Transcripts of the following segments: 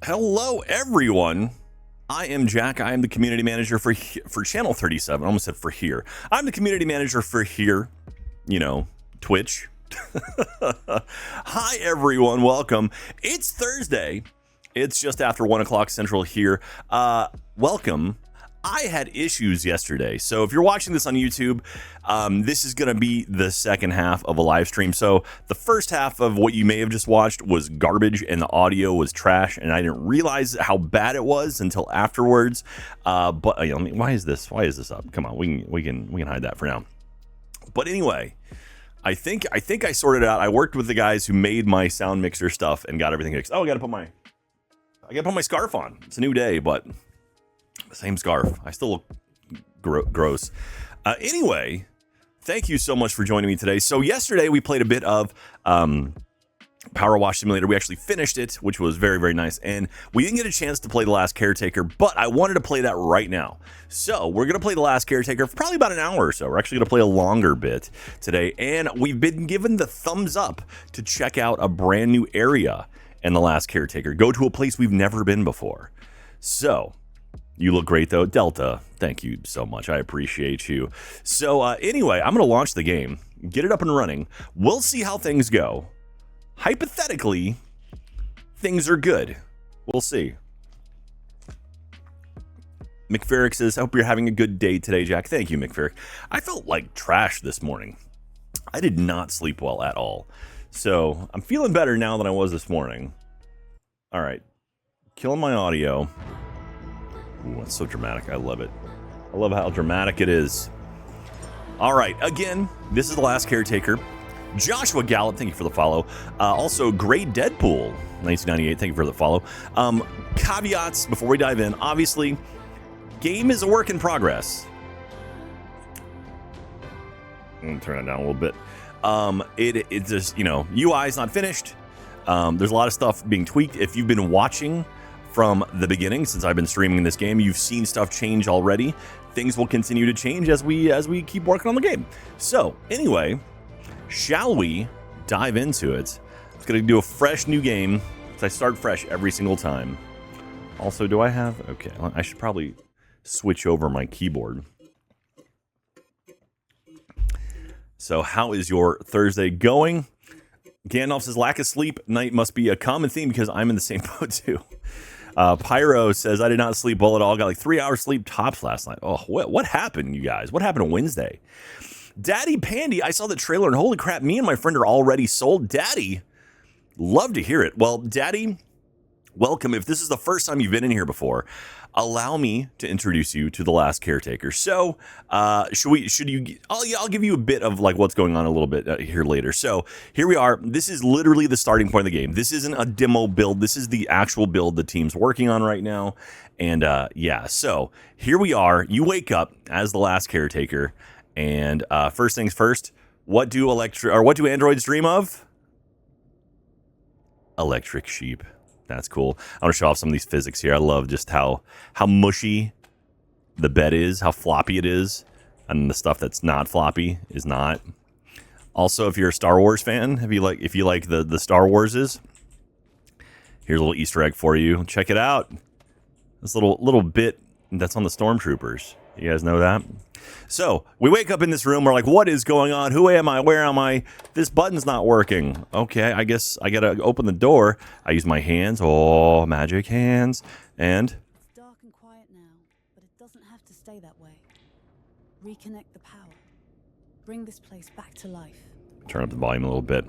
Hello, everyone. I am Jack. I am the community manager for Channel 37. I almost said for here. I'm the community manager for here, Twitch. Hi, everyone. Welcome. It's Thursday. It's just after 1 o'clock Central here. Welcome. I had issues yesterday. So if you're watching this on YouTube, this is going to be the second half of a live stream. So the first half of what you may have just watched was garbage and the audio was trash. And I didn't realize how bad it was until afterwards. But why is this up? Come on, we can hide that for now. But anyway, I think I sorted it out. I worked with the guys who made my sound mixer stuff and got everything fixed. Oh, I got to put my scarf on. It's a new day, but same scarf. I still look gross. Anyway, thank you so much for joining me today. So yesterday we played a bit of Power Wash Simulator. We actually finished it, which was very, very nice. And we didn't get a chance to play The Last Caretaker, but I wanted to play that right now. So we're going to play The Last Caretaker for probably about an hour or so. We're actually going to play a longer bit today. And we've been given the thumbs up to check out a brand new area in The Last Caretaker. Go to a place we've never been before. So you look great, though. Delta, thank you so much. I appreciate you. So anyway, I'm going to launch the game, get it up and running. We'll see how things go. Hypothetically, things are good. We'll see. McFerrick says, I hope you're having a good day today, Jack. Thank you, McFerrick. I felt like trash this morning. I did not sleep well at all. So I'm feeling better now than I was this morning. All right. Killing my audio. Ooh, that's so dramatic. I love it. I love how dramatic it is. All right. Again, this is The Last Caretaker. Joshua Gallup, thank you for the follow. Also, Great Deadpool, 1998, thank you for the follow. Caveats before we dive in. Obviously, game is a work in progress. I'm going to turn it down a little bit. It just, UI is not finished. There's a lot of stuff being tweaked. If you've been watching from the beginning, since I've been streaming this game, you've seen stuff change already. Things will continue to change as we keep working on the game. So anyway, shall we dive into it? I'm going to do a fresh new game because I start fresh every single time. Also, do I have... Okay, I should probably switch over my keyboard. So how is your Thursday going? Gandalf says, lack of sleep night must be a common theme because I'm in the same boat too. Pyro says, I did not sleep well at all. Got like 3 hours sleep tops last night. Oh, what happened, you guys? What happened on Wednesday? Daddy Pandy, I saw the trailer and holy crap, me and my friend are already sold. Daddy, love to hear it. Well, Daddy, welcome. If this is the first time you've been in here before, allow me to introduce you to The Last Caretaker. So, I'll give you a bit of like what's going on a little bit here later. So here we are. This is literally the starting point of the game. This isn't a demo build. This is the actual build the team's working on right now. And yeah, so here we are. You wake up as The Last Caretaker. And first things first, what do androids dream of? Electric sheep. That's cool. I want to show off some of these physics here. I love just how mushy the bed is, how floppy it is, and the stuff that's not floppy is not. Also, if you're a Star Wars fan, if you like the Star Warses, here's a little Easter egg for you. Check it out. This little bit that's on the Stormtroopers. You guys know that? So we wake up in this room. We're like, what is going on? Who am I? Where am I? This button's not working. Okay, I guess I gotta open the door. I use my hands. Oh, magic hands. And it's dark and quiet now, but it doesn't have to stay that way. Reconnect the power. Bring this place back to life. Turn up the volume a little bit.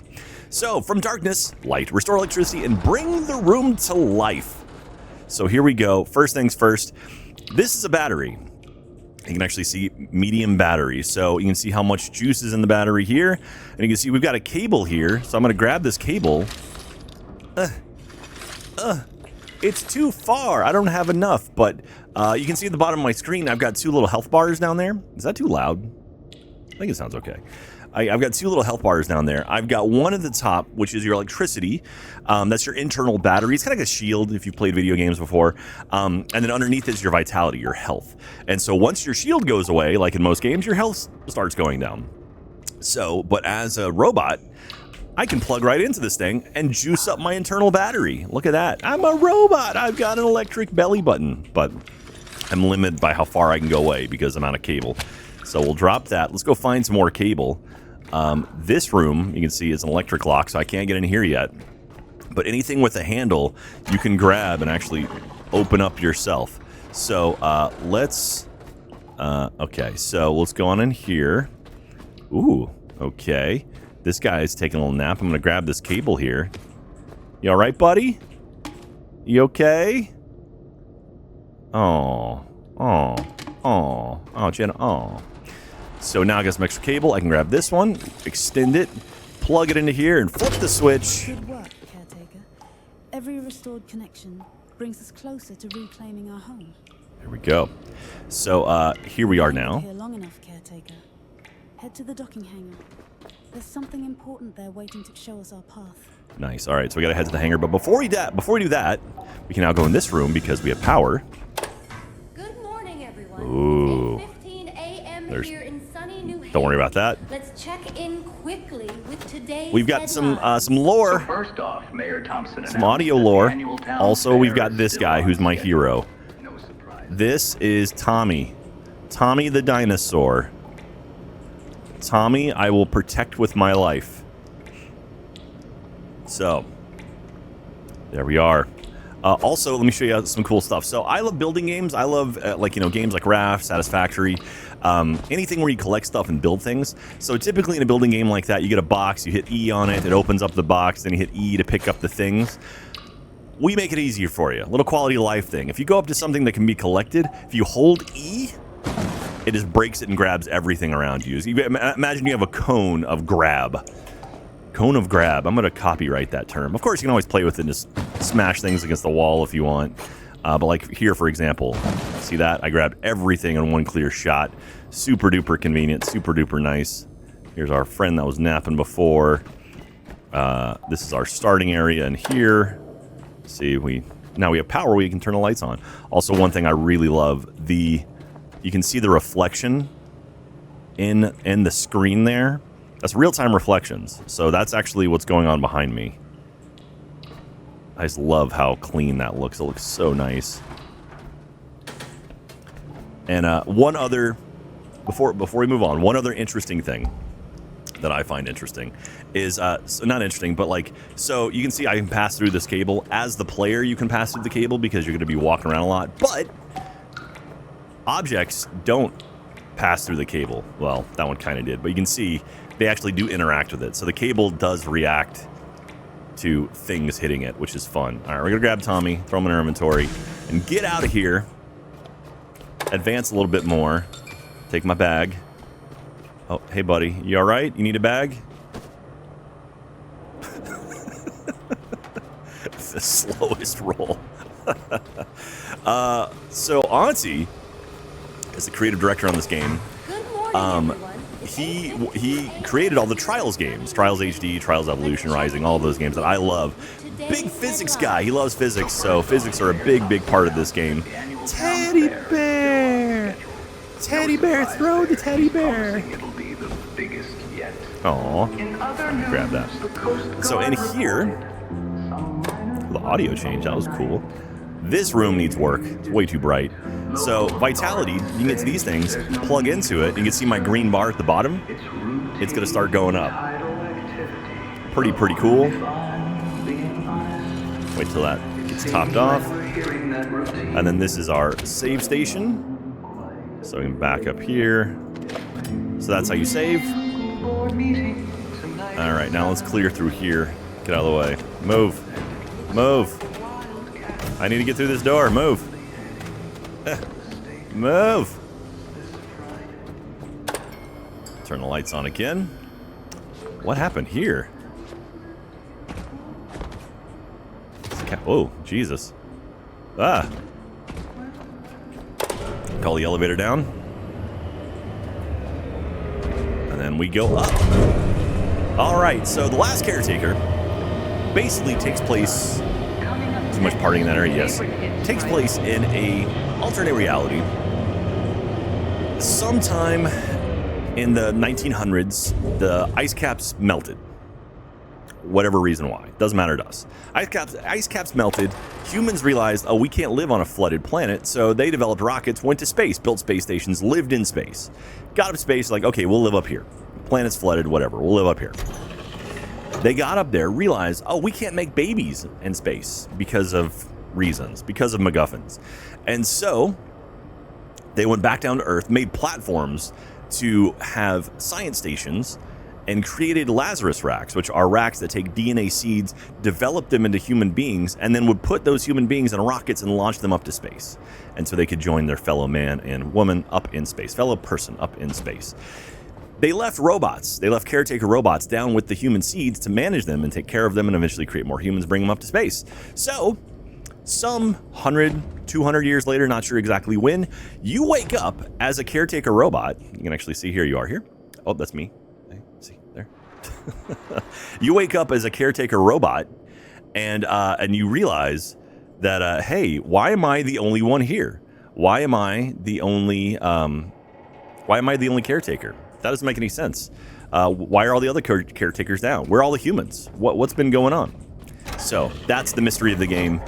So from darkness, light. Restore electricity and bring the room to life. So here we go. First things first. This is a battery. You can actually see medium battery. So you can see how much juice is in the battery here. And you can see we've got a cable here. So I'm going to grab this cable. It's too far. I don't have enough. But you can see at the bottom of my screen, I've got 2 little health bars down there. Is that too loud? I think it sounds okay. I've got 2 little health bars down there. I've got one at the top, which is your electricity. That's your internal battery. It's kind of like a shield if you've played video games before. And then underneath is your vitality, your health. And so once your shield goes away, like in most games, your health starts going down. So, but as a robot, I can plug right into this thing and juice up my internal battery. Look at that. I'm a robot. I've got an electric belly button, but I'm limited by how far I can go away because I'm out of cable. So we'll drop that. Let's go find some more cable. This room, you can see, is an electric lock, so I can't get in here yet. But anything with a handle, you can grab and actually open up yourself. So let's... okay, so let's go on in here. Ooh, okay. This guy is taking a little nap. I'm going to grab this cable here. You all right, buddy? You okay? Oh, Jenna, oh. So now I got some extra cable. I can grab this one, extend it, plug it into here, and flip the switch. Good work, Caretaker. Every restored connection brings us closer to reclaiming our home. There we go. So here we are now. Here long enough, Caretaker. Head to the docking hangar. There's something important there waiting to show us our path. Nice. All right, so we got to head to the hangar. But before we do that, we can now go in this room because we have power. Good morning, everyone. Ooh. It's 8:15 a.m. There's- here in sunny New Haven. Don't worry about that. Let's check in quickly with today's We've got some headlines. lore, First off, Mayor Thompson some audio lore. Also, we've got this guy who's my hero. No surprise. This is Tommy. Tommy the dinosaur. Tommy, I will protect with my life. So, there we are. Also, let me show you some cool stuff. So, I love building games. I love, games like Raft, Satisfactory, anything where you collect stuff and build things. So, typically in a building game like that, you get a box, you hit E on it, it opens up the box, then you hit E to pick up the things. We make it easier for you. A little quality of life thing. If you go up to something that can be collected, if you hold E, it just breaks it and grabs everything around you. Imagine you have a cone of grab. Cone of grab. I'm going to copyright that term. Of course, you can always play with it and just smash things against the wall if you want. But like here, for example, see that? I grabbed everything in one clear shot. Super duper convenient, super duper nice. Here's our friend that was napping before. This is our starting area in here. See, now we have power where you can turn the lights on. Also, one thing I really love, you can see the reflection in the screen there. That's real-time reflections. So that's actually what's going on behind me. I just love how clean that looks. It looks so nice. And one other, before we move on, one other interesting thing that I find interesting is, not interesting, but like, so you can see I can pass through this cable. As the player, you can pass through the cable because you're going to be walking around a lot. But objects don't pass through the cable. Well, that one kind of did, but you can see they actually do interact with it. So the cable does react to things hitting it, which is fun. All right, we're gonna grab Tommy, throw him in our inventory, and get out of here. Advance a little bit more. Take my bag. Oh, hey buddy, you all right? You need a bag? The slowest roll. So Auntie is the creative director on this game. Good morning, everyone. He created all the Trials games, Trials HD, Trials Evolution, Rising, all of those games that I love. Big physics guy. He loves physics, so physics are a big part of this game. Teddy bear! Teddy bear, throw the teddy bear! It'll be the biggest yet. Aw, In other news, grab that. the Coast So in Guard here, the audio change, that was cool. This room needs work. It's way too bright. So Vitality, you can get to these things, plug into it, and you can see my green bar at the bottom. It's gonna start going up. Pretty cool. Wait till that gets topped off. And then this is our save station. So we can back up here. So that's how you save. All right, now let's clear through here. Get out of the way. Move. Move. I need to get through this door. Move. Move. Turn the lights on again. What happened here? Oh, Jesus. Ah. Call the elevator down. And then we go up. All right, so The Last Caretaker basically takes place... Too much partying in that area, yes. Takes place in a alternate reality. Sometime in the 1900s, the ice caps melted. whatever reason why. Doesn't matter to us. Ice caps melted. Humans realized, oh, we can't live on a flooded planet, so they developed rockets, went to space, built space stations, lived in space. Got up to space, like, okay, we'll live up here. Planet's flooded, whatever, we'll live up here. They got up there, realized, oh, we can't make babies in space because of reasons, because of MacGuffins. And so they went back down to Earth, made platforms to have science stations, and created Lazarus racks, which are racks that take DNA seeds, develop them into human beings, and then would put those human beings in rockets and launch them up to space. And so they could join their fellow man and woman up in space, fellow person up in space. They left robots, they left caretaker robots down with the human seeds to manage them and take care of them and eventually create more humans, bring them up to space. So, some 100, 200 years later, not sure exactly when, you wake up as a caretaker robot. You can actually see here, you are here. Oh, that's me. See there. You wake up as a caretaker robot, and you realize that hey, why am I the only one here? Why am I the only caretaker? That doesn't make any sense. Why are all the other caretakers down? Where are all the humans? What's been going on? So that's the mystery of the game.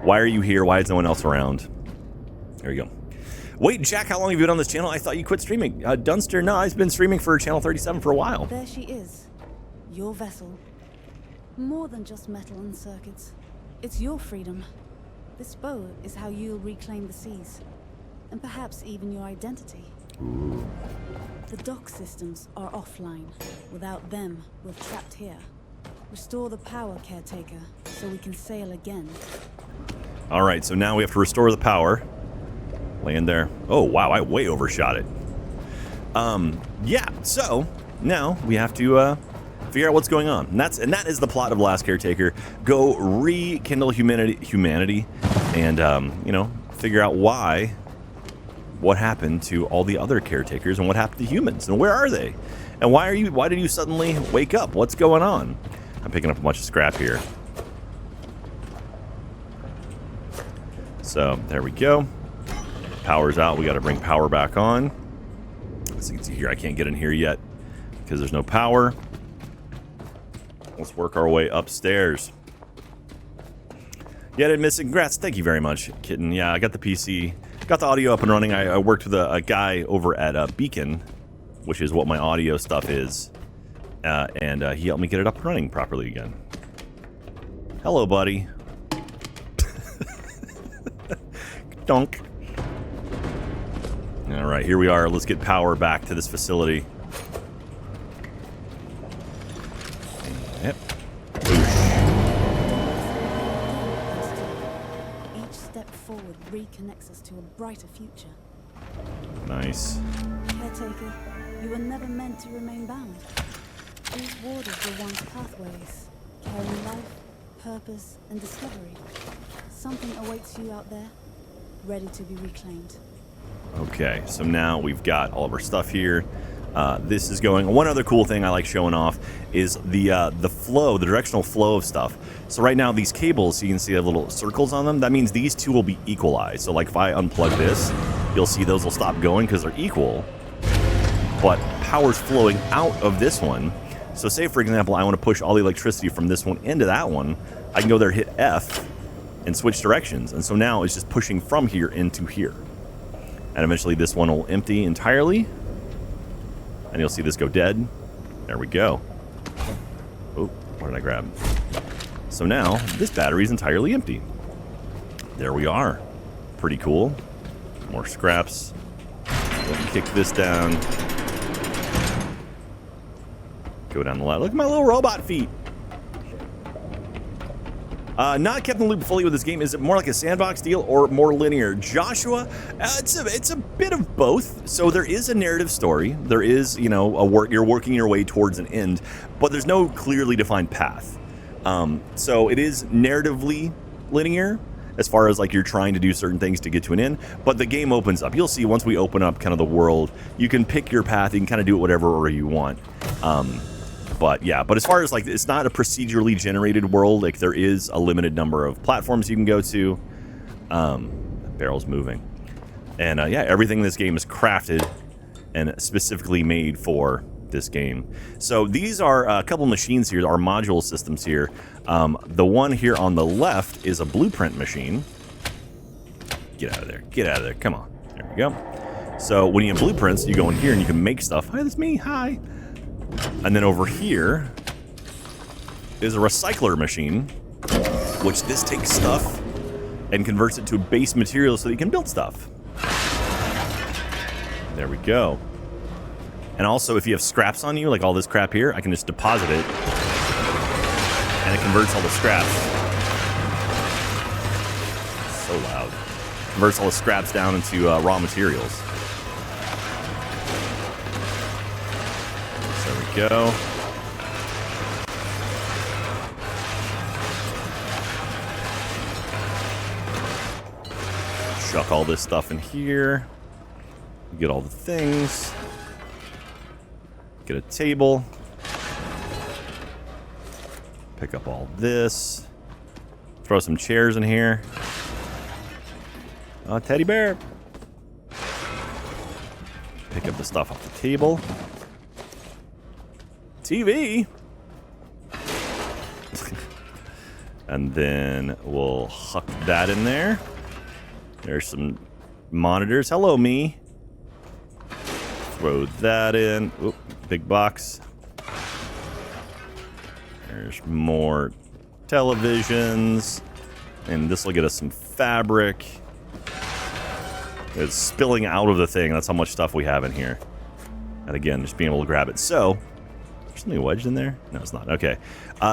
Why are you here? Why is no one else around? There you go. Wait, Jack, how long have you been on this channel? I thought you quit streaming. Dunster, no, I've been streaming for Channel 37 for a while. There she is, your vessel. More than just metal and circuits. It's your freedom. This boat is how you'll reclaim the seas. And perhaps even your identity. Ooh. The dock systems are offline. Without them, we're trapped here. Restore the power, caretaker, so we can sail again. All right, so now we have to restore the power. Land there. Oh, wow, I way overshot it. Yeah, so now we have to figure out what's going on. And that is the plot of Last Caretaker. Go rekindle humanity and, you know, figure out what happened to all the other caretakers and what happened to humans and where are they? And why did you suddenly wake up? What's going on? I'm picking up a bunch of scrap here. So there we go. Power's out. We got to bring power back on. As you can see here, I can't get in here yet because there's no power. Let's work our way upstairs. Yeah, I didn't miss it. Congrats. Thank you very much, Kitten. Yeah, I got the PC. Got the audio up and running. I worked with a guy over at Beacon, which is what my audio stuff is. And he helped me get it up and running properly again. Hello, buddy. Donk. All right, here we are. Let's get power back to this facility. Yep. Each step forward reconnects us to a brighter future. Nice. Caretaker, you were never meant to remain bound. These waters were once pathways, carrying life, purpose, and discovery. Something awaits you out there, ready to be reclaimed. Okay, so now we've got all of our stuff here. This is going. One other cool thing I like showing off is the flow, the directional flow of stuff. So right now these cables, you can see have little circles on them. That means these two will be equalized. So like if I unplug this, you'll see those will stop going because they're equal. But power's flowing out of this one. So say for example, I want to push all the electricity from this one into that one. I can go there, hit F, and switch directions. And so now it's just pushing from here into here. And eventually this one will empty entirely. And you'll see this go dead. There we go. Oh, what did I grab? So now this battery is entirely empty. There we are. Pretty cool. More scraps. Kick this down. Go down the ladder. Look at my little robot feet. Not kept in the loop fully with this game. Is it more like a sandbox deal or more linear? Joshua, it's a bit of both. So there is a narrative story. There is, you know, you're working your way towards an end, but there's no clearly defined path. So it is narratively linear as far as like you're trying to do certain things to get to an end, but the game opens up. You'll see once we open up kind of the world, you can pick your path. You can kind of do it whatever order you want. But yeah, but as far as like, it's not a procedurally generated world. Like there is a limited number of platforms you can go to. Barrel's moving. And yeah, everything in this game is crafted and specifically made for this game. So these are a couple machines here, our module systems here. The one here on the left is a blueprint machine. Get out of there. Get out of there. Come on. There we go. So when you have blueprints, you go in here and you can make stuff. Hi, that's me. Hi. And then over here is a recycler machine, which this takes stuff and converts it to base material so that you can build stuff. There we go. And also, if you have scraps on you, like all this crap here, I can just deposit it, and it converts all the scraps. So loud. Converts all the scraps down into raw materials. So there we go. Chuck all this stuff in here. Get all the things. Get a table. Pick up all this. Throw some chairs in here. Teddy bear. Pick up the stuff off the table. TV. And then we'll huck that in there. There's some monitors. Hello, me. Throw that in. Oop, big box. There's more televisions. And this will get us some fabric. It's spilling out of the thing. That's how much stuff we have in here. And again, just being able to grab it. So, there's something wedged in there? No, it's not. Okay.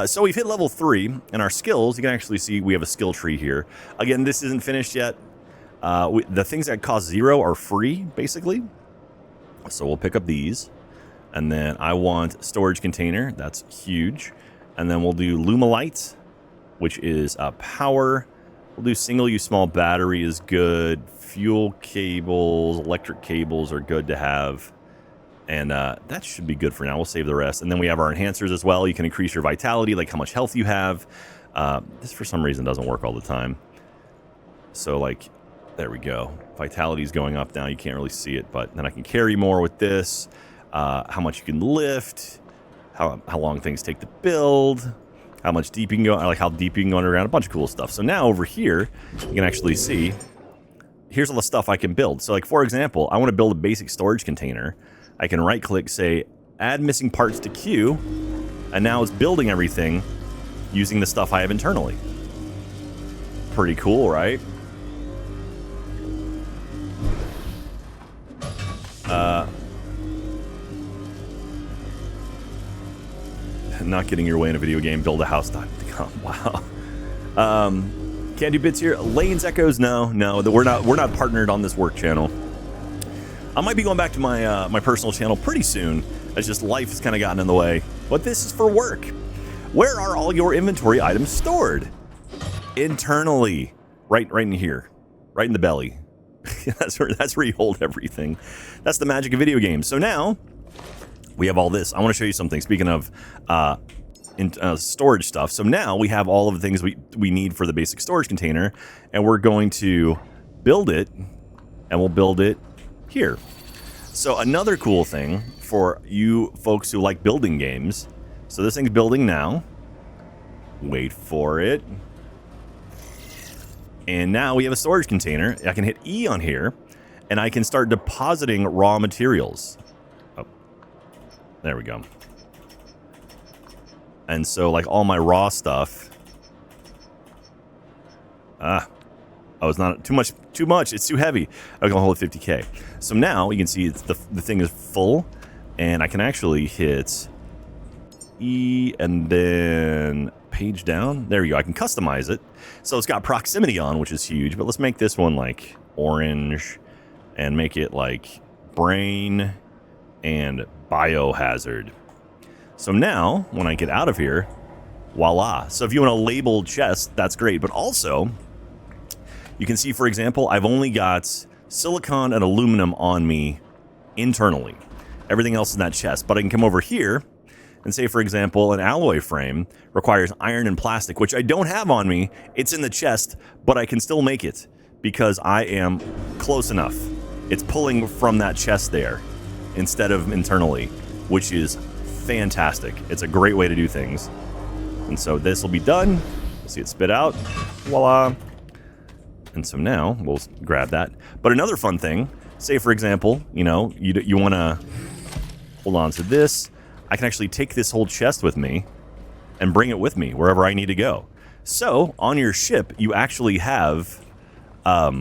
So we've hit level 3. And our skills, you can actually see we have a skill tree here. Again, this isn't finished yet. The things that cost 0 are free, basically. So we'll pick up these. And then I want storage container. That's huge. And then we'll do Lumalite, which is power. We'll do single-use small battery is good. Fuel cables, electric cables are good to have. And that should be good for now. We'll save the rest. And then we have our enhancers as well. You can increase your vitality, like how much health you have. This, for some reason, doesn't work all the time. So, like... There we go. Vitality's going up now. You can't really see it, but then I can carry more with this. How much you can lift. How long things take to build. How much deep you can go. I like how deep you can go underground. A bunch of cool stuff. So now over here, you can actually see. Here's all the stuff I can build. So like, for example, I want to build a basic storage container. I can right click, say, add missing parts to queue. And now it's building everything using the stuff I have internally. Pretty cool, right? Not getting your way in a video game. Build a house.com. Wow. Can't do bits here. Lane's Echoes. No. We're not partnered on this work channel. I might be going back to my my personal channel pretty soon. It's just life has kind of gotten in the way. But this is for work. Where are all your inventory items stored? Internally, right in here, right in the belly. that's where you hold everything. That's the magic of video games. So now we have all this. I want to show you something. Speaking of storage stuff. So now we have all of the things we need for the basic storage container, and we're going to build it, and we'll build it here. So another cool thing for you folks who like building games. So this thing's building now. Wait for it. And now we have a storage container. I can hit E on here, and I can start depositing raw materials. Oh, there we go. And so, like, all my raw stuff. Oh, it's not too much. Too much. It's too heavy. I'm gonna hold 50K. So now you can see it's the thing is full, and I can actually hit E and then page down. There we go. I can customize it. So it's got proximity on, which is huge. But let's make this one like orange and make it like brain and biohazard. So now when I get out of here, voila. So if you want to label chest, that's great. But also you can see, for example, I've only got silicon and aluminum on me internally. Everything else is in that chest. But I can come over here and say, for example, an alloy frame requires iron and plastic, which I don't have on me. It's in the chest, but I can still make it because I am close enough. It's pulling from that chest there instead of internally. which is fantastic. It's a great way to do things. And so this will be done. See it spit out. Voila. And so now we'll grab that. But another fun thing, say for example, you know, you want to hold on to this. I can actually take this whole chest with me and bring it with me wherever I need to go. So on your ship, you actually have a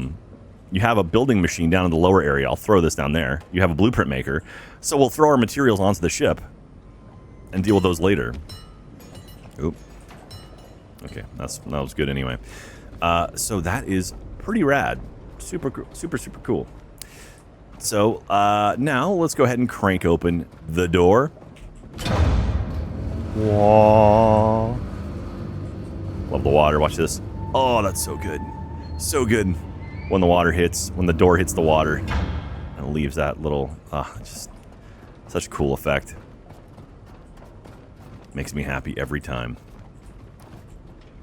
building machine down in the lower area. I'll throw this down there. You have a blueprint maker. So we'll throw our materials onto the ship and deal with those later. Oop. Okay, that was good anyway. So that is pretty rad. Super cool. So now let's go ahead and crank open the door. Whoa. Love the water. Watch this. Oh, that's so good. So good when the door hits the water and leaves that little, just such a cool effect. Makes me happy every time.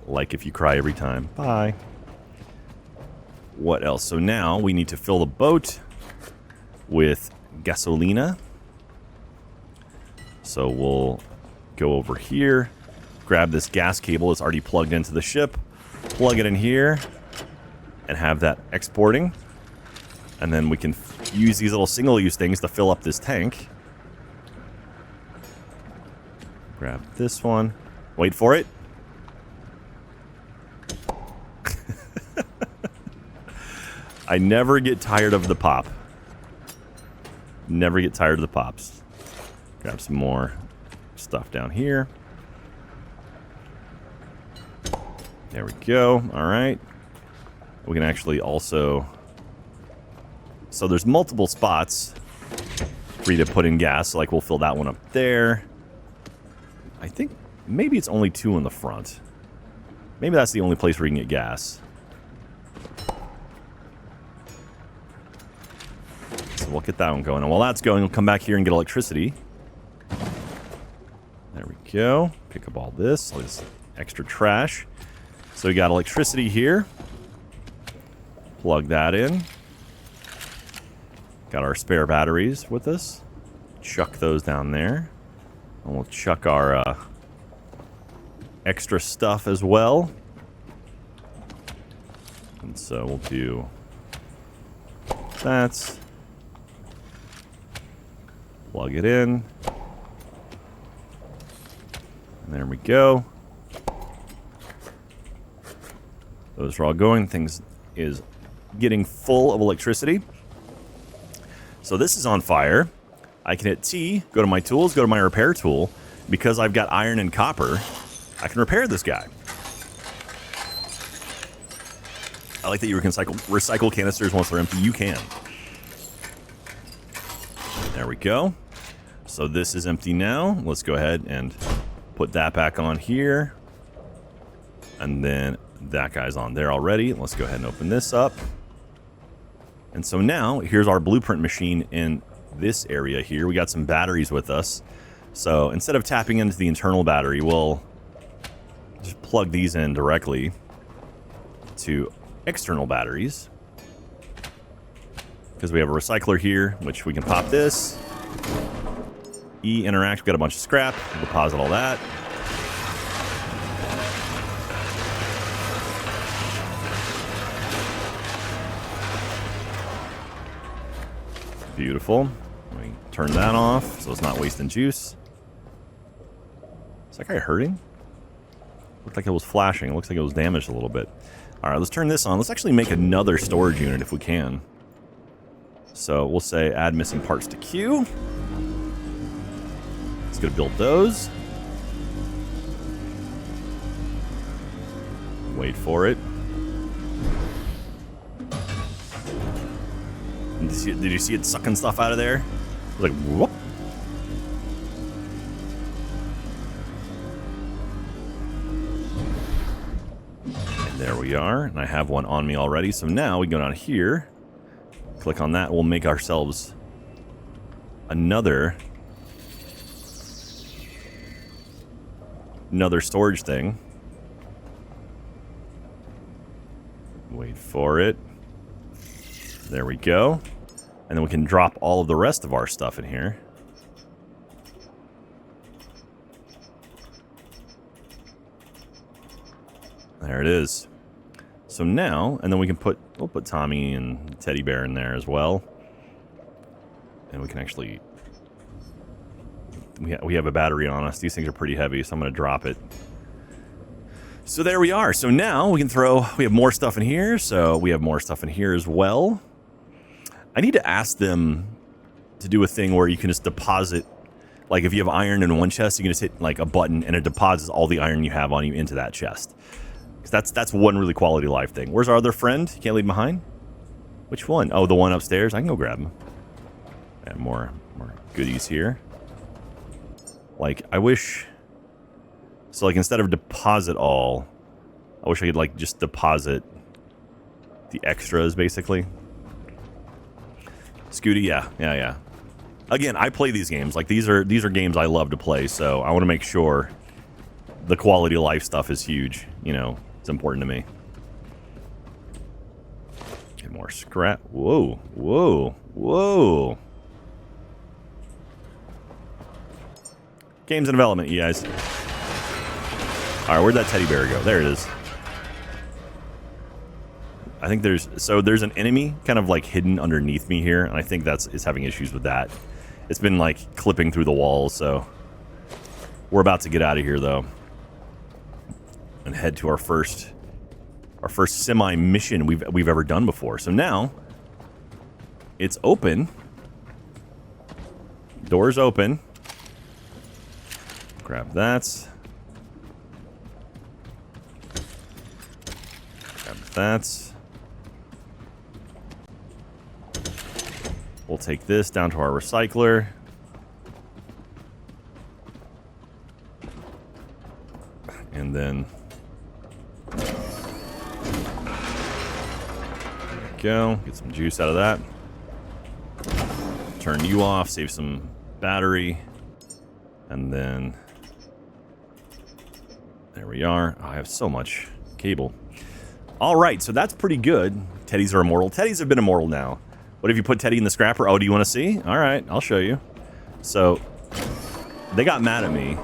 Like if you cry every time. Bye. What else? So now we need to fill the boat with gasolina. So we'll go over here, grab this gas cable that's already plugged into the ship, plug it in here, and have that exporting. And then we can use these little single-use things to fill up this tank. Grab this one. Wait for it. I never get tired of the pop. Never get tired of the pops. Grab some more stuff down here. There we go. All right. We can actually also... So there's multiple spots for you to put in gas. Like we'll fill that one up there. I think maybe it's only 2 in the front. Maybe that's the only place where you can get gas. So we'll get that one going. And while that's going, we'll come back here and get electricity. There we go. Pick up all this extra trash. So we got electricity here. Plug that in. Got our spare batteries with us. Chuck those down there. And we'll chuck our extra stuff as well. And so we'll do that. Plug it in. And there we go. Those are all going. Things is getting full of electricity. So this is on fire. I can hit T, go to my tools, go to my repair tool. Because I've got iron and copper, I can repair this guy. I like that you can recycle canisters once they're empty. You can. There we go. So this is empty now. Let's go ahead and put that back on here. And then that guy's on there already. Let's go ahead and open this up. And so now, here's our blueprint machine in this area here. We got some batteries with us. So instead of tapping into the internal battery, we'll just plug these in directly to external batteries. Because we have a recycler here, which we can pop this. E interact, we've got a bunch of scrap. We'll deposit all that. Beautiful. We turn that off so it's not wasting juice. Is that guy hurting? Looked like it was flashing. It looks like it was damaged a little bit. All right, let's turn this on. Let's actually make another storage unit if we can. So we'll say add missing parts to queue. Let's go build those. Wait for it. Did you see it sucking stuff out of there? It was like, whoop. And there we are. And I have one on me already. So now we go down here. Click on that. We'll make ourselves another storage thing. Wait for it. There we go. And then we can drop all of the rest of our stuff in here. There it is. So now, and then we'll put Tommy and Teddy Bear in there as well. And we can actually, we have a battery on us. These things are pretty heavy, so I'm going to drop it. So there we are. So now we have more stuff in here. So we have more stuff in here as well. I need to ask them to do a thing where you can just deposit, like if you have iron in one chest, you can just hit like a button and it deposits all the iron you have on you into that chest. Because that's one really quality life thing. Where's our other friend? You can't leave him behind? Which one? Oh, the one upstairs? I can go grab him. And more goodies here. Like, I wish... So, like, instead of deposit all, I wish I could, like, just deposit the extras, basically. Scooty, yeah. Again, I play these games. Like, these are games I love to play, so I want to make sure the quality of life stuff is huge. You know, it's important to me. Get more scrap. Whoa. Games in development, you guys. Alright, where'd that teddy bear go? There it is. I think there's an enemy kind of like hidden underneath me here, and I think it's having issues with that. It's been like clipping through the walls, so we're about to get out of here though. And head to our first semi mission we've ever done before. So now it's open. Doors open. Grab that. Grab that. We'll take this down to our recycler. And then... There we go. Get some juice out of that. Turn you off. Save some battery. And then... There we are. Oh, I have so much cable. Alright, so that's pretty good. Teddies are immortal. Teddies have been immortal now. What if you put Teddy in the scrapper? Oh, do you want to see? Alright, I'll show you. So, they got mad at me.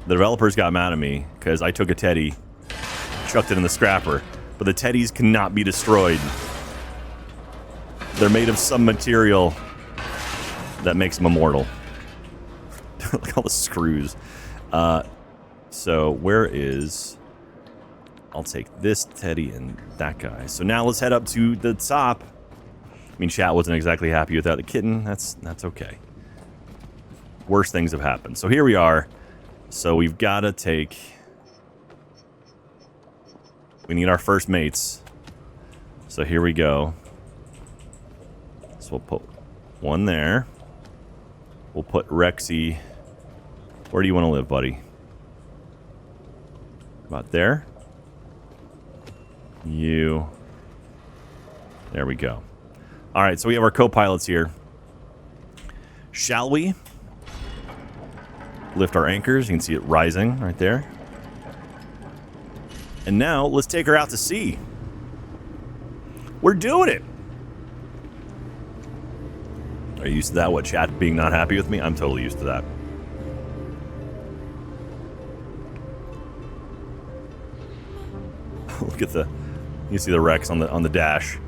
The developers got mad at me because I took a Teddy, chucked it in the scrapper. But the Teddies cannot be destroyed. They're made of some material that makes them immortal. Look at all the screws. So, where is... I'll take this Teddy and that guy. So now let's head up to the top. I mean, chat wasn't exactly happy without the kitten. That's okay. Worse things have happened. So here we are. So we've got to take... We need our first mates. So here we go. So we'll put one there. We'll put Rexy. Where do you want to live, buddy? About there. You. There we go. All right, so we have our co-pilots here. Shall we lift our anchors? You can see it rising right there. And now let's take her out to sea. We're doing it. Are you used to that? What, chat being not happy with me? I'm totally used to that. Look at the... You see the wrecks on the dash.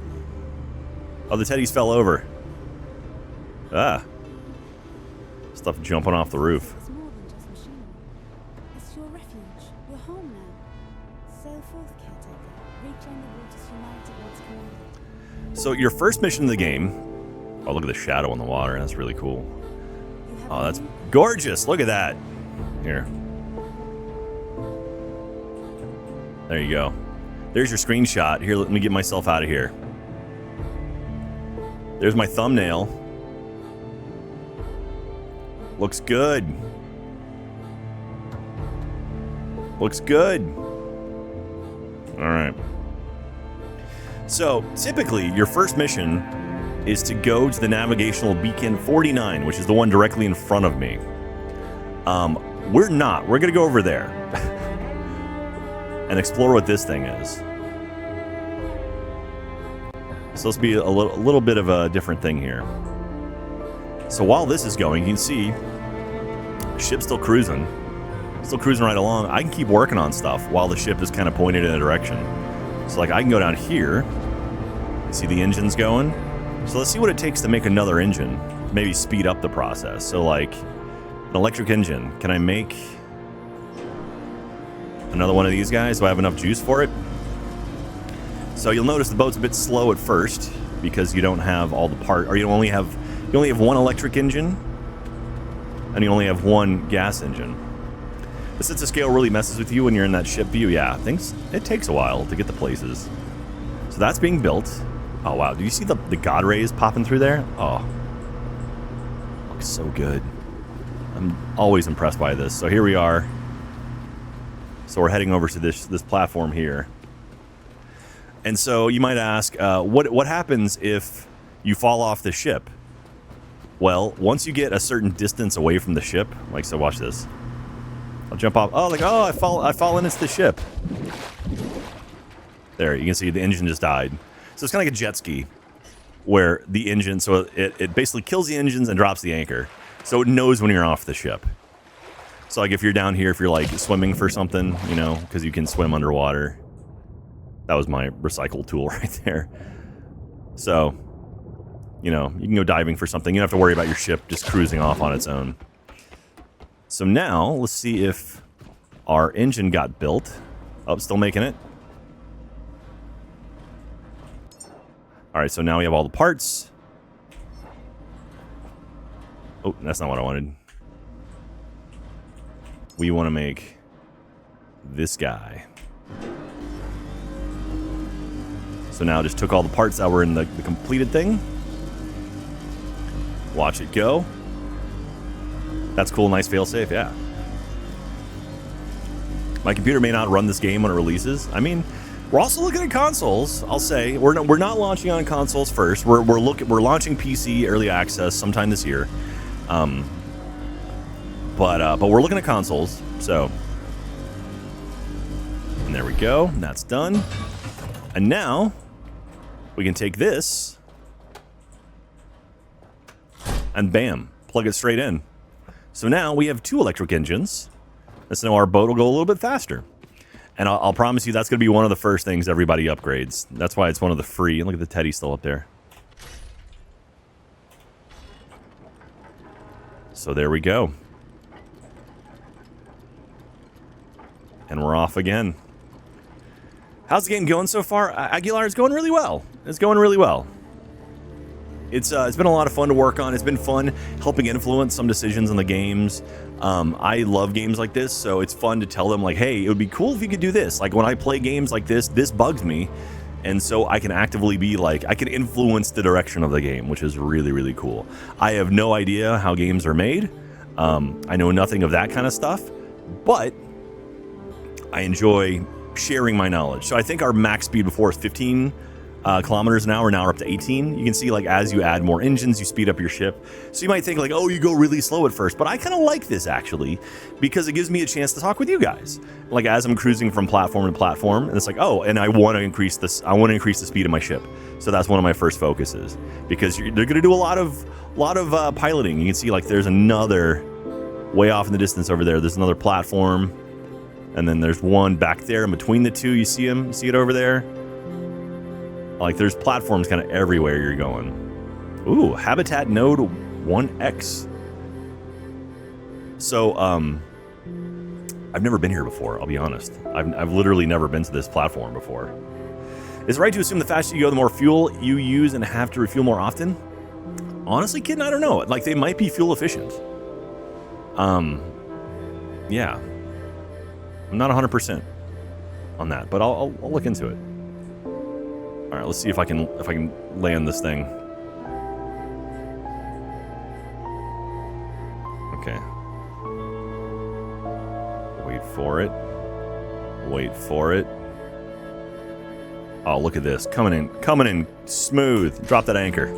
Oh, the Teddies fell over. Ah. Stuff jumping off the roof. It's more than just machinery. It's your refuge, your home now. Sail forth, caretaker. Reclaim the waters united once commanded. So your first mission in the game... Oh, look at the shadow on the water. That's really cool. Oh, that's gorgeous. Look at that. Here. There you go. There's your screenshot. Here, let me get myself out of here. There's my thumbnail. Looks good. Looks good. Alright. So, typically, your first mission is to go to the navigational beacon 49, which is the one directly in front of me. We're not. We're going to go over there. And explore what this thing is. So let's be a little bit of a different thing here. So while this is going, you can see ship's still cruising. Still cruising right along. I can keep working on stuff while the ship is kind of pointed in a direction. So like I can go down here. See the engines going? So let's see what it takes to make another engine. Maybe speed up the process. So like an electric engine. Can I make another one of these guys? Do I have enough juice for it? So you'll notice the boat's a bit slow at first because you don't have all the part, or you only have one electric engine and you only have one gas engine. The sense of scale really messes with you when you're in that ship view. Yeah, it takes a while to get the places. So that's being built. Oh wow, do you see the God rays popping through there? Oh, looks so good. I'm always impressed by this. So here we are. So we're heading over to this platform here. And so you might ask, what happens if you fall off the ship? Well, once you get a certain distance away from the ship, like so, watch this. I'll jump off. Oh, I fall into the ship. There, you can see the engine just died. So it's kind of like a jet ski, where the engine, so it basically kills the engines and drops the anchor. So it knows when you're off the ship. So like if you're down here, if you're like swimming for something, you know, because you can swim underwater. That was my recycle tool right there. So, you know, you can go diving for something. You don't have to worry about your ship just cruising off on its own. So now, let's see if our engine got built. Oh, still making it. Alright, so now we have all the parts. Oh, that's not what I wanted. We want to make this guy. So now I just took all the parts that were in the completed thing. Watch it go. That's cool, nice failsafe, yeah. My computer may not run this game when it releases. I mean, we're also looking at consoles. I'll say we're not launching on consoles first. We're launching PC early access sometime this year. But we're looking at consoles. So, and there we go. That's done. And now we can take this and bam, plug it straight in. So now we have 2 electric engines. So now our boat will go a little bit faster. And I'll promise you that's going to be one of the first things everybody upgrades. That's why it's one of the free. Look at the Teddy still up there. So there we go. And we're off again. How's the game going so far? Aguilar, it's going really well. It's going really well. It's been a lot of fun to work on. It's been fun helping influence some decisions in the games. I love games like this, so it's fun to tell them, like, hey, it would be cool if you could do this. Like, when I play games like this bugs me. And so I can actively be like, I can influence the direction of the game, which is really, really cool. I have no idea how games are made. I know nothing of that kind of stuff. But I enjoy sharing my knowledge. So I think our max speed before is 15 kilometers an hour. Now we're up to 18. You can see, like, as you add more engines, you speed up your ship. So you might think, like, oh, you go really slow at first. But I kind of like this, actually, because it gives me a chance to talk with you guys. Like, as I'm cruising from platform to platform, and it's like, oh, and I want to increase this. I want to increase the speed of my ship. So that's one of my first focuses, because they're going to do a lot of piloting. You can see, like, there's another way off in the distance over there. There's another platform, and then there's one back there in between the two. You see them? You see it over there? Like, there's platforms kind of everywhere you're going. Ooh, Habitat Node 1X. So, I've never been here before, I'll be honest. I've literally never been to this platform before. Is it right to assume the faster you go, the more fuel you use and have to refuel more often? Honestly, kid, I don't know. Like, they might be fuel efficient. Yeah. I'm not 100% on that, but I'll look into it. All right, let's see if I can land this thing. Okay. Wait for it. Wait for it. Oh, look at this. Coming in smooth. Drop that anchor.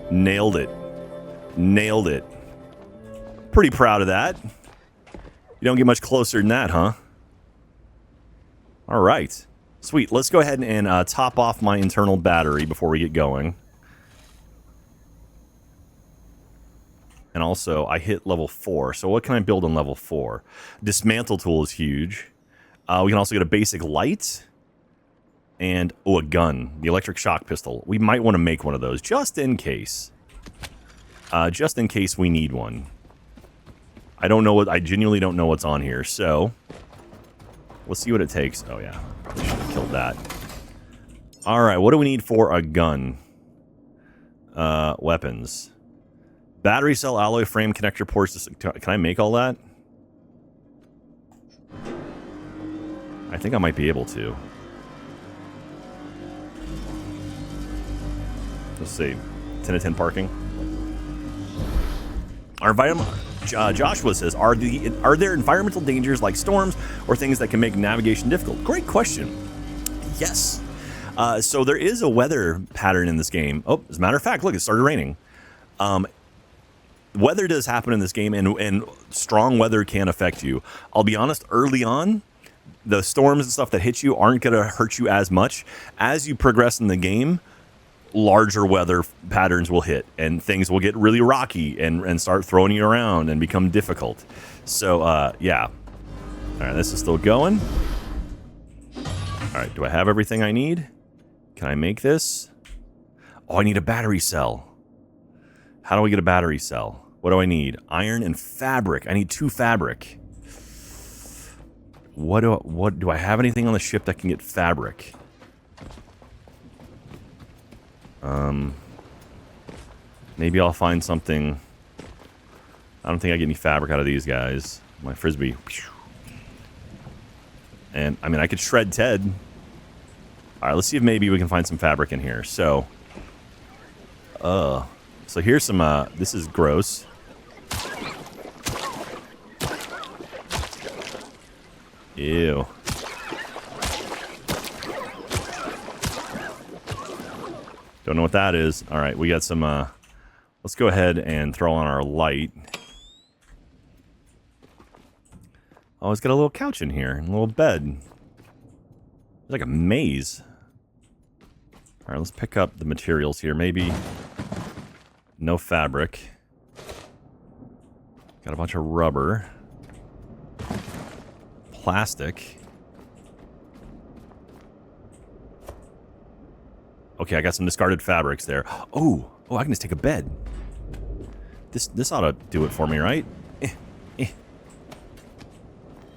Nailed it. Nailed it. Pretty proud of that. You don't get much closer than that, huh? All right. Sweet. Let's go ahead and top off my internal battery before we get going. And also, I hit level 4. So what can I build on level 4? Dismantle tool is huge. We can also get a basic light. And, oh, a gun. The electric shock pistol. We might want to make one of those, just in case. Just in case we need one. I don't know what... I genuinely don't know what's on here, so... Let's see what it takes. Oh, yeah. Probably should have killed that. Alright, what do we need for a gun? Weapons. Battery cell, alloy frame, connector ports. Can I make all that? I think I might be able to. Let's see. 10 to 10 parking. Joshua says, are there environmental dangers like storms or things that can make navigation difficult? Great question. Yes. So there is a weather pattern in this game. Oh, as a matter of fact, look, it started raining. Weather does happen in this game, and strong weather can affect you. I'll be honest, early on, the storms and stuff that hit you aren't going to hurt you as much. As you progress in the game, larger weather patterns will hit, and things will get really rocky and start throwing you around and become difficult. So, yeah. All right, this is still going. All right, do I have everything I need? Can I make this? Oh, I need a battery cell. How do we get a battery cell? What do I need? Iron and fabric. I need 2 fabric. What do I have anything on the ship that can get fabric? Maybe I'll find something. I don't think I get any fabric out of these guys. My frisbee. And I mean, I could shred Ted. All right, let's see if maybe we can find some fabric in here. So here's some, this is gross. Ew. Don't know what that is. All right, we got some, let's go ahead and throw on our light. Oh, it's got a little couch in here, and a little bed. It's like a maze. All right, let's pick up the materials here. Maybe no fabric. Got a bunch of rubber. Plastic. Okay, I got some discarded fabrics there. Oh, I can just take a bed. This ought to do it for me, right?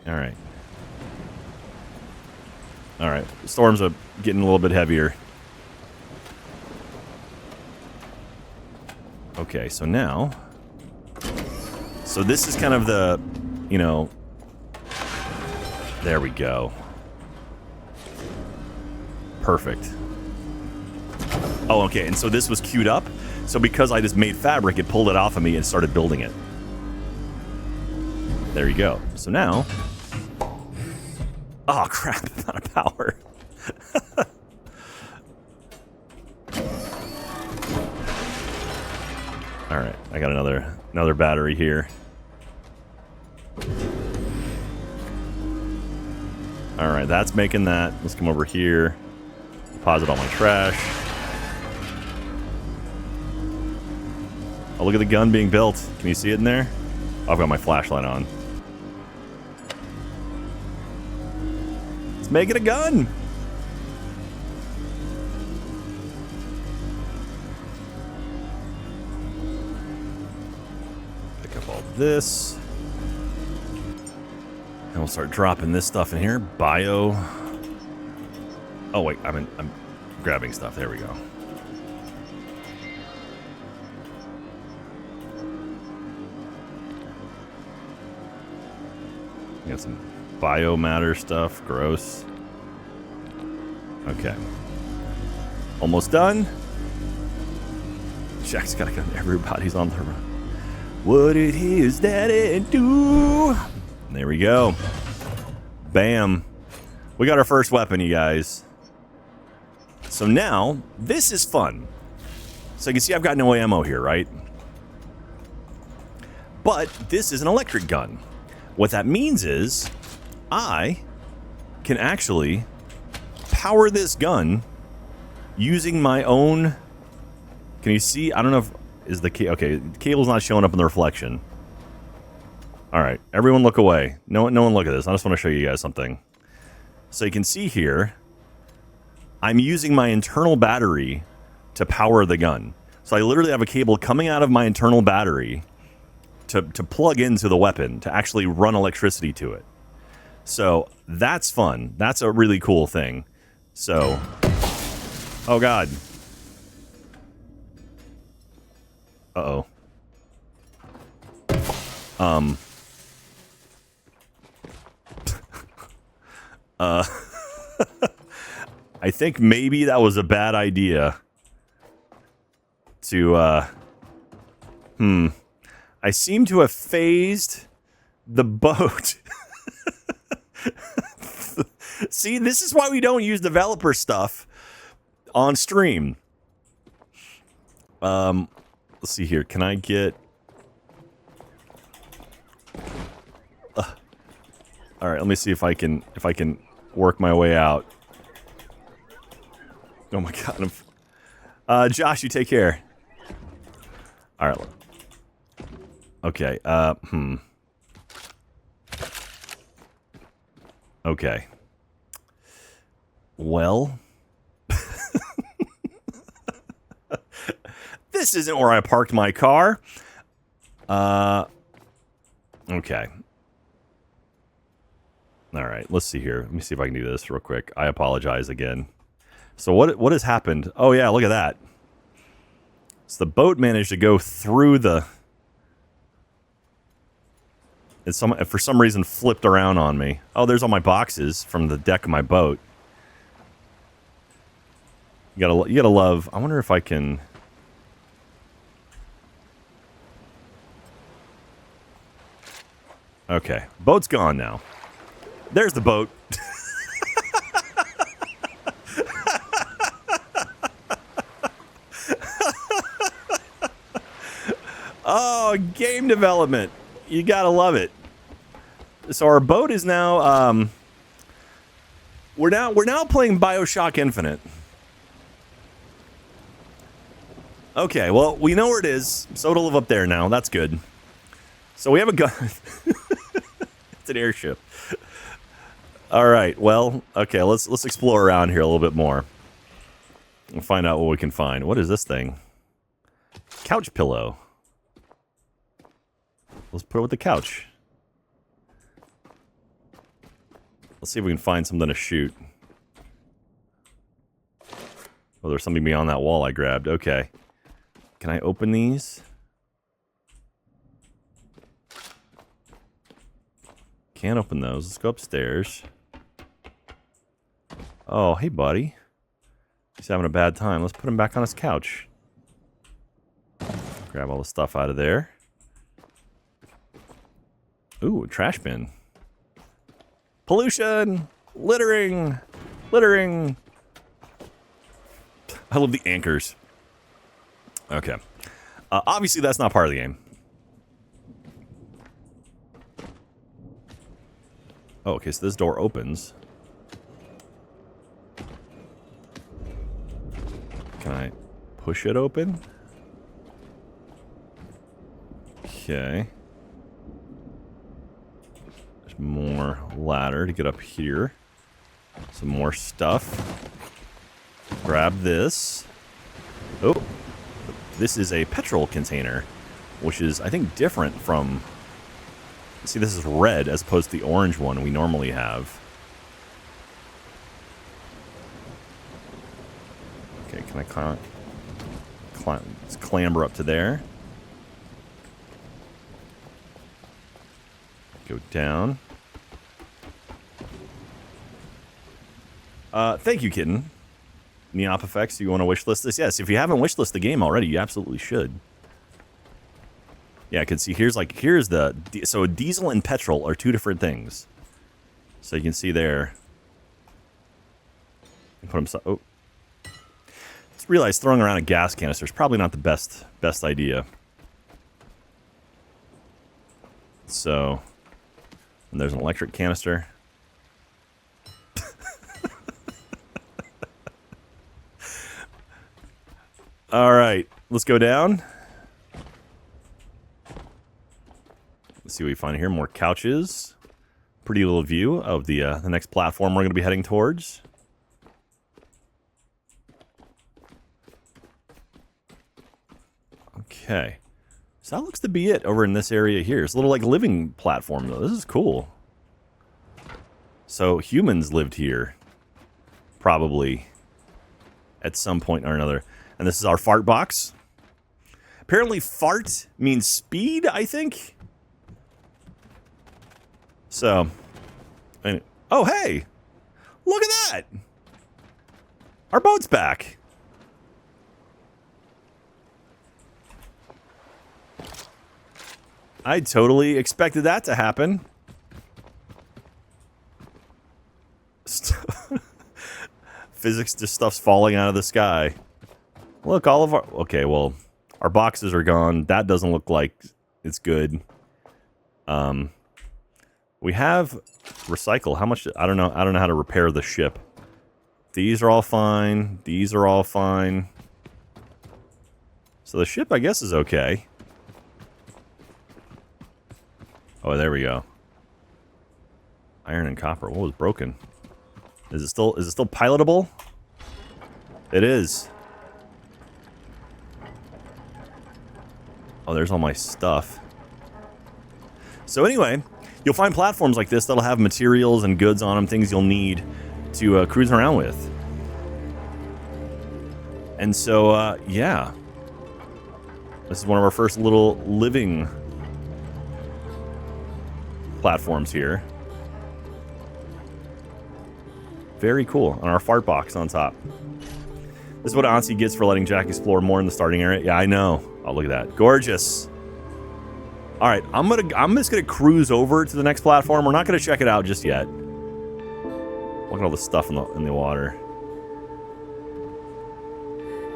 All right. All right. The storms are getting a little bit heavier. Okay, so now... So this is kind of the, you know... There we go. Perfect. Oh, okay, and so this was queued up. So because I just made fabric, it pulled it off of me and started building it. There you go. So now... Oh, crap, I'm out of power. All right, I got another battery here. All right, that's making that. Let's come over here. Deposit all my trash. Oh, look at the gun being built. Can you see it in there? Oh, I've got my flashlight on. Let's make it a gun. Pick up all this. And we'll start dropping this stuff in here. Bio. Oh, wait. I'm grabbing stuff. There we go. Got some biomatter stuff. Gross. Okay. Almost done. Jack's got a gun. Everybody's on the run. What did his daddy do? There we go. Bam. We got our first weapon, you guys. So now, this is fun. So you can see I've got no ammo here, right? But this is an electric gun. What that means is I can actually power this gun using my own... Can you see? I don't know if... Is the okay? The cable's not showing up in the reflection. All right, everyone look away. No one look at this. I just want to show you guys something. So you can see here, I'm using my internal battery to power the gun. So I literally have a cable coming out of my internal battery to plug into the weapon to actually run electricity to it. So that's fun. That's a really cool thing. So, oh God. Uh-oh. I think maybe that was a bad idea to, I seem to have phased the boat. See, this is why we don't use developer stuff on stream. Let's see here. Can I get... all right, let me see if I can work my way out. Oh my God. Josh, you take care. All right. Okay. Okay. Well, this isn't where I parked my car. Okay. All right, let's see here. Let me see if I can do this real quick. I apologize again. So what has happened? Oh yeah, look at that. So the boat managed to go through the... for some reason flipped around on me. Oh, there's all my boxes from the deck of my boat. You gotta love... I wonder if I can... Okay, boat's gone now. There's the boat. Oh, game development. You gotta love it. So our boat is now we're now playing BioShock Infinite. Okay, well, we know where it is, so it'll live up there now. That's good. So we have a gun. It's an airship. All right, well, okay, let's explore around here a little bit more. And find out what we can find. What is this thing? Couch pillow. Let's put it with the couch. Let's see if we can find something to shoot. Oh, there's something beyond that wall I grabbed. Okay. Can I open these? Can't open those. Let's go upstairs. Oh, hey, buddy. He's having a bad time. Let's put him back on his couch. Grab all the stuff out of there. Ooh, a trash bin. Pollution! Littering! Littering! I love the anchors. Okay. Obviously, that's not part of the game. Oh, okay, so this door opens. Can I push it open? Okay. There's more ladder to get up here. Some more stuff. Grab this. Oh. This is a petrol container, which is, I think, different from... See, this is red as opposed to the orange one we normally have. Okay, can I clamber up to there? Go down. Thank you, Kitten. Neop effects, you want to wishlist this? Yes, if you haven't wishlisted the game already, you absolutely should. Yeah, I can see here's the... So diesel and petrol are two different things. So you can see there. Put them... Oh. Just realized throwing around a gas canister is probably not the best idea. So... And there's an electric canister. All right, let's go down. see what we find here. More couches. Pretty little view of the next platform we're going to be heading towards. Okay. So that looks to be it over in this area here. It's a little like living platform though. This is cool. So humans lived here. Probably. At some point or another. And this is our fart box. Apparently fart means speed, I think. So, oh hey, look at that! Our boat's back. I totally expected that to happen. Physics, just stuff's falling out of the sky. Look, all of our... Okay, well, our boxes are gone. That doesn't look like it's good. We have recycle. How much? I don't know. I don't know how to repair the ship. These are all fine. These are all fine. So the ship, I guess, is okay. Oh, there we go. Iron and copper. What was broken? Is it still pilotable? It is. Oh, there's all my stuff. So anyway, you'll find platforms like this that'll have materials and goods on them, things you'll need to cruise around with. And so, yeah. This is one of our first little living platforms here. Very cool. And our fart box on top. This is what Ansi gets for letting Jack explore more in the starting area. Yeah, I know. Oh, look at that. Gorgeous. All right, I'm just gonna cruise over to the next platform. We're not gonna check it out just yet. Look at all the stuff in the water.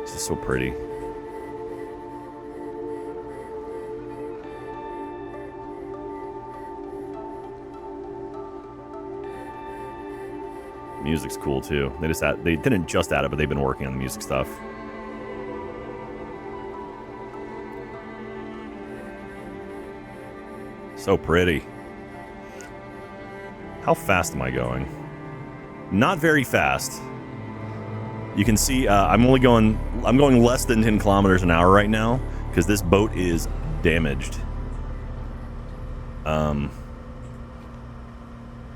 This is so pretty. Music's cool too. They didn't just add it, but they've been working on the music stuff. So pretty. How fast am I going? Not very fast. You can see I'm going less than 10 kilometers an hour right now because this boat is damaged.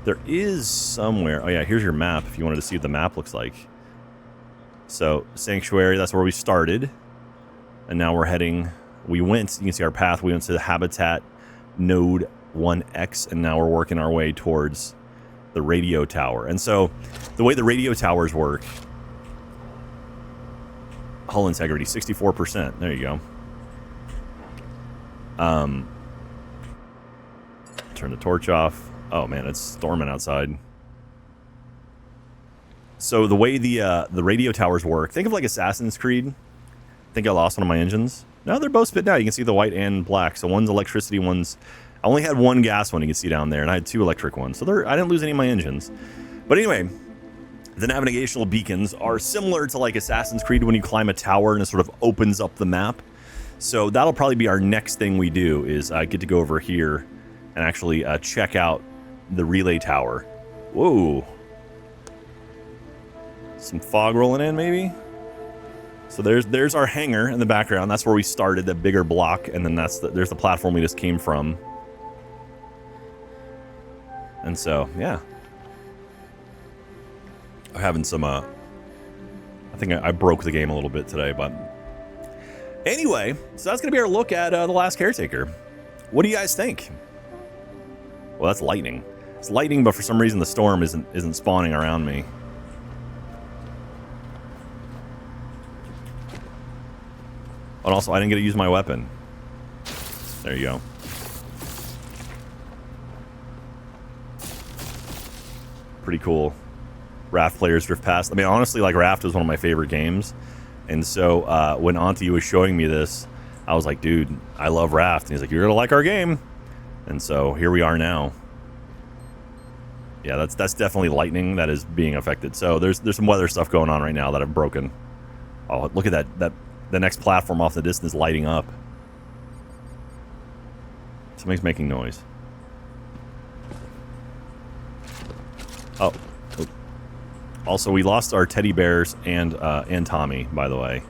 There is somewhere. Oh yeah, here's your map if you wanted to see what the map looks like. So Sanctuary, that's where we started, and now we're heading. You can see our path. We went to the Habitat Node 1X, and now we're working our way towards the radio tower. And so the way the radio towers work, hull integrity 64%. There you go. Turn the torch off. Oh man, it's storming outside. So the way the radio towers work, think of like Assassin's Creed. I think I lost one of my engines. No, they're both spitting out. You can see the white and black. So one's electricity, one's... I only had one gas one you can see down there, and I had two electric ones. So I didn't lose any of my engines. But anyway, the navigational beacons are similar to like Assassin's Creed when you climb a tower and it sort of opens up the map. So that'll probably be our next thing we do is get to go over here and actually check out the relay tower. Whoa. Some fog rolling in, maybe? So there's our hangar in the background. That's where we started, the bigger block, and then there's the platform we just came from. And so, yeah. I'm having some, I think I broke the game a little bit today, but... Anyway, so that's going to be our look at The Last Caretaker. What do you guys think? Well, that's lightning. It's lightning, but for some reason the storm isn't spawning around me. And also, I didn't get to use my weapon. There you go. Pretty cool. Raft players drift past. I mean, honestly, like, Raft was one of my favorite games. And so, when Auntie was showing me this, I was like, dude, I love Raft. And he's like, you're gonna like our game. And so, here we are now. Yeah, that's definitely lightning that is being affected. So, there's some weather stuff going on right now that I've broken. Oh, look at that. The next platform off the distance lighting up. Something's making noise. Oh. Oh. Also, we lost our teddy bears and Tommy, by the way.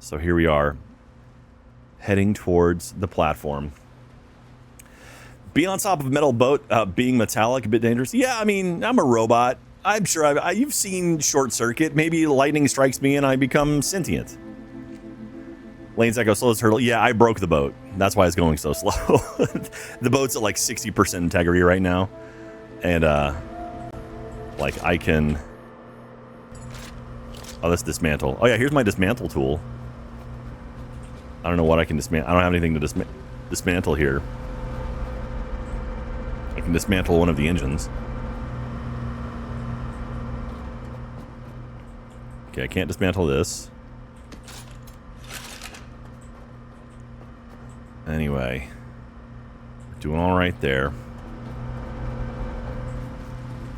So here we are, heading towards the platform. Being on top of a metal boat, being metallic, a bit dangerous. Yeah, I mean, I'm a robot. I'm sure you've seen Short Circuit. Maybe lightning strikes me and I become sentient. Lane's Echo, slow as turtle. Yeah, I broke the boat. That's why it's going so slow. The boat's at like 60% integrity right now. And, like, I can... Oh, that's dismantle. Oh, yeah, here's my dismantle tool. I don't know what I can dismantle. I don't have anything to dismantle here. I can dismantle one of the engines. Okay, I can't dismantle this. Anyway, we're doing all right there.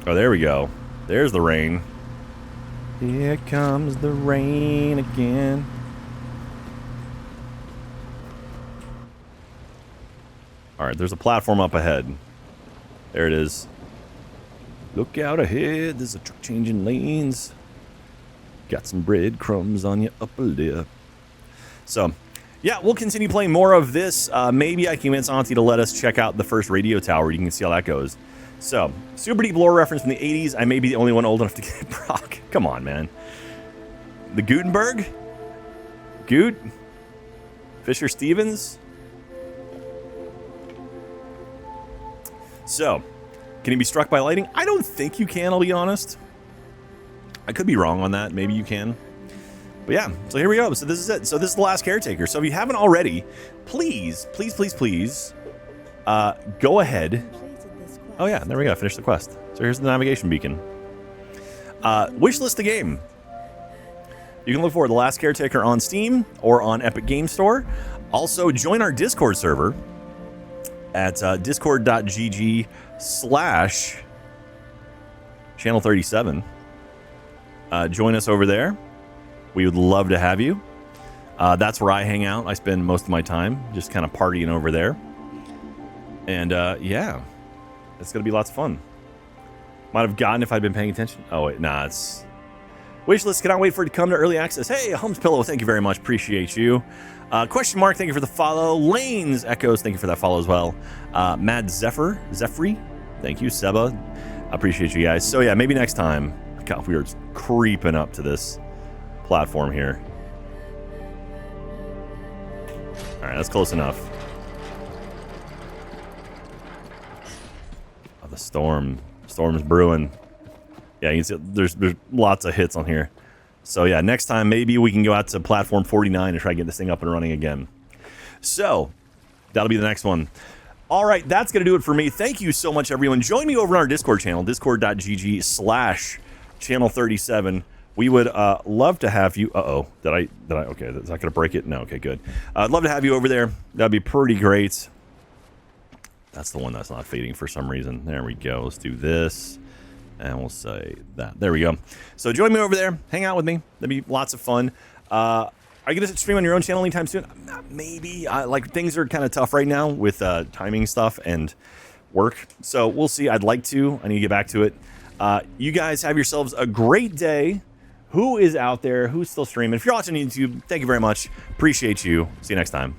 Oh, there we go. There's the rain. Here comes the rain again. All right, there's a platform up ahead. There it is. Look out ahead. There's a truck changing lanes. Got some breadcrumbs on your upper lip. So, yeah, we'll continue playing more of this. Maybe I can convince Auntie to let us check out the first radio tower. You can see how that goes. So, super deep lore reference from the 80s. I may be the only one old enough to get it. Brock. Come on, man. The Gutenberg? Goot? Fisher Stevens? So, can he be struck by lightning? I don't think you can, I'll be honest. I could be wrong on that. Maybe you can. But yeah, so here we go. So this is it. So this is The Last Caretaker. So if you haven't already, please, please, please, please, go ahead. Oh yeah, there we go. Finish the quest. So here's the navigation beacon. Wishlist the game. You can look for The Last Caretaker on Steam or on Epic Game Store. Also, join our Discord server at discord.gg/channel37. Join us over there. We would love to have you. That's where I hang out. I spend most of my time just kind of partying over there. And yeah, it's going to be lots of fun. Might have gotten if I'd been paying attention. Oh, wait, nah, it's... Wishlist, cannot wait for it to come to early access. Hey, Holmes Pillow, thank you very much. Appreciate you. Question Mark, thank you for the follow. Lanes Echoes, thank you for that follow as well. Mad Zephyr, thank you. Seba, appreciate you guys. So yeah, maybe next time. God, we are creeping up to this platform here. All right, that's close enough. Oh, the storm is brewing. Yeah, you can see there's lots of hits on here. So yeah, next time maybe we can go out to platform 49 and try to get this thing up and running again. So that'll be the next one. All right, that's going to do it for me. Thank you so much, everyone. Join me over on our Discord channel, discord.gg/channel37. We would love to have you. Did I? Okay, is that going to break it? No, okay, good. I'd love to have you over there. That'd be pretty great. That's the one that's not fading for some reason. There we go. Let's do this. And we'll say that. There we go. So join me over there. Hang out with me. That'd be lots of fun. Are you going to stream on your own channel anytime soon? Maybe. Like, things are kind of tough right now with timing stuff and work. So we'll see. I'd like to. I need to get back to it. You guys have yourselves a great day. Who is out there? Who's still streaming? If you're watching YouTube, thank you very much. Appreciate you. See you next time.